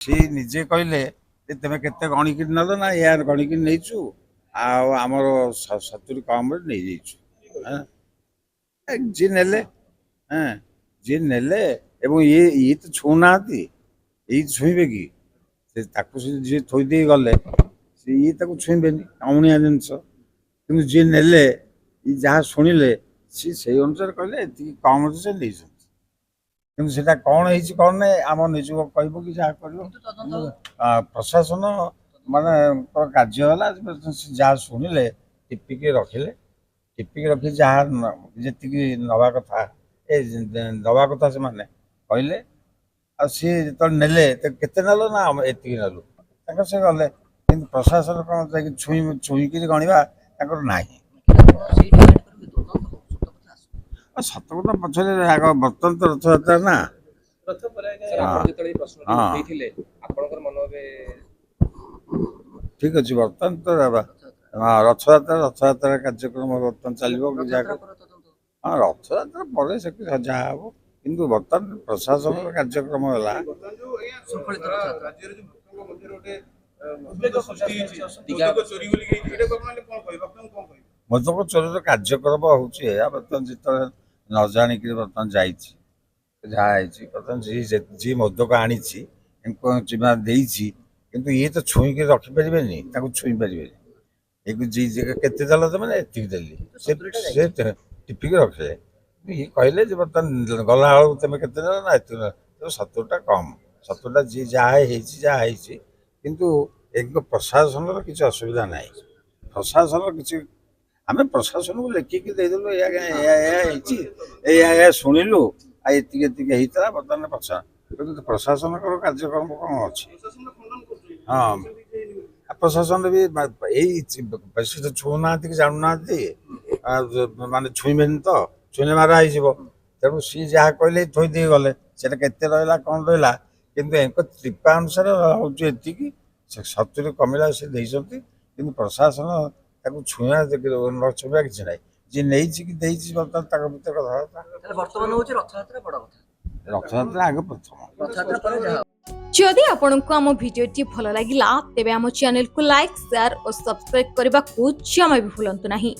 सी निजे कहले तुम के गणिकी नल ना यार गणिकी नहीं आमर 70 कम नहीं जाइछु जी नेले हाँ जी नेले एवं ये तो छूना ये छुईबे कि जी थोदे गले ये छुईबे अमुनिया जिनस कि जी नेले जहाँ शुणिले सी से अनुसार कहले कम से नहीं କିନ୍ତୁ ସେଟା କ'ଣ ହେଇଛି କ'ଣ ନାହିଁ ଆମ ନିଜକୁ କହିବ କି ଯାହା କରିବ ପ୍ରଶାସନ ମାନେ କାର୍ଯ୍ୟ ହେଲା ଯାହା ଶୁଣିଲେ ଟିପିକି ରଖି ଯାହା ଯେତିକି ନେବା କଥା ଦେବା କଥା ସେମାନେ କହିଲେ ଆଉ ସିଏ ଯେତେବେଳେ ନେଲେ କେତେ ନେଲ ନା ଏତିକି ନେଲୁ ତାଙ୍କର ସେ ଗଲେ କିନ୍ତୁ ପ୍ରଶାସନ କ'ଣ ଯାଇକି ଛୁଇଁକିରି ଗଣିବା ତାଙ୍କର ନାହିଁ। ସତ କଥା ପଛରେ ଆଗ ବର୍ତ୍ତମାନ ତ ରଥଯାତ୍ରା ନା ଠିକ ଅଛି ବର୍ତ୍ତମାନ ତ ରଥଯାତ୍ରା କାର୍ଯ୍ୟକ୍ରମ ବର୍ତ୍ତମାନ ଚାଲିବ ହଁ ରଥଯାତ୍ରା ପରେ ସେ ଯାହା ହବ କିନ୍ତୁ ବର୍ତ୍ତମାନ ପ୍ରଶାସନର କାର୍ଯ୍ୟକ୍ରମ ହେଲା ମଦକ ଚୋରୀର କାର୍ଯ୍ୟକ୍ରମ ହଉଛି ଏହା ବର୍ତ୍ତମାନ ଯେତେବେଳେ ନ ଜାଣିକି ବର୍ତ୍ତମାନ ଯାଇଛି ଯାହା ହେଇଛି ବର୍ତ୍ତମାନ ଯିଏ ମଦକ ଆଣିଛି ଜିମା ଦେଇଛି କିନ୍ତୁ ଇଏ ତ ଛୁଇଁକି ରଖିପାରିବେନି ତାକୁ ଛୁଇଁ ପାରିବେନି କେତେ ଦେଲ ମାନେ ଏତିକି ଦେଲି ସେ ଟିପିକି ରଖିଲେ ଇଏ କହିଲେ ଯେ ବର୍ତ୍ତମାନ ଗଲାବେଳକୁ ତମେ କେତେ ଦେଲ ନା ଏତିକି 70ଟା କମ୍ 70ଟା ଯିଏ ଯାହା ହେଇଛି କିନ୍ତୁ ପ୍ରଶାସନର କିଛି ଅସୁବିଧା ନାହିଁ ପ୍ରଶାସନର କିଛି ଆମେ ପ୍ରଶାସନକୁ ଲେଖିକି ଦେଇଦେଲୁ ହେଇଛି ଏଇଆ ଶୁଣିଲୁ ଆଉ ଏତିକି ହେଇଥିଲା ବର୍ତ୍ତମାନ କିନ୍ତୁ ପ୍ରଶାସନଙ୍କର କାର୍ଯ୍ୟକ୍ରମ କ'ଣ ଅଛି ହଁ ପ୍ରଶାସନ ବି ଏଇ ବେଶୀ ଛୁଉଁନାହାନ୍ତି କି ଜାଣୁନାହାନ୍ତି ମାନେ ଛୁଇଁବେନି ତ ଛୁଇଁଲେ ମାରା ହେଇଯିବ ତେଣୁ ସିଏ ଯାହା କହିଲେ ଥୋଇ ଦେଇ ଗଲେ ସେଟା କେତେ ରହିଲା କ'ଣ ରହିଲା କିନ୍ତୁ ତ୍ରିପା ଅନୁସାରେ ହଉଛି ଏତିକି 70 କମିଲା ସେ ଦେଇଛନ୍ତି କିନ୍ତୁ ପ୍ରଶାସନ ତାକୁ ଛୁଇଁବା କିଛି ନାହିଁ ଯିଏ ନେଇଛି କି ଦେଇଛି ବର୍ତ୍ତମାନ ତାଙ୍କ ଭିତରେ ରଥଯାତ୍ରା ଆଗ ପ୍ରଥମ। जदि आपंक आम भिडी भल लगा तेब आम चैनल को लाइक शेयर और सब्सक्राइब करने को जमा भी भूलु नहीं।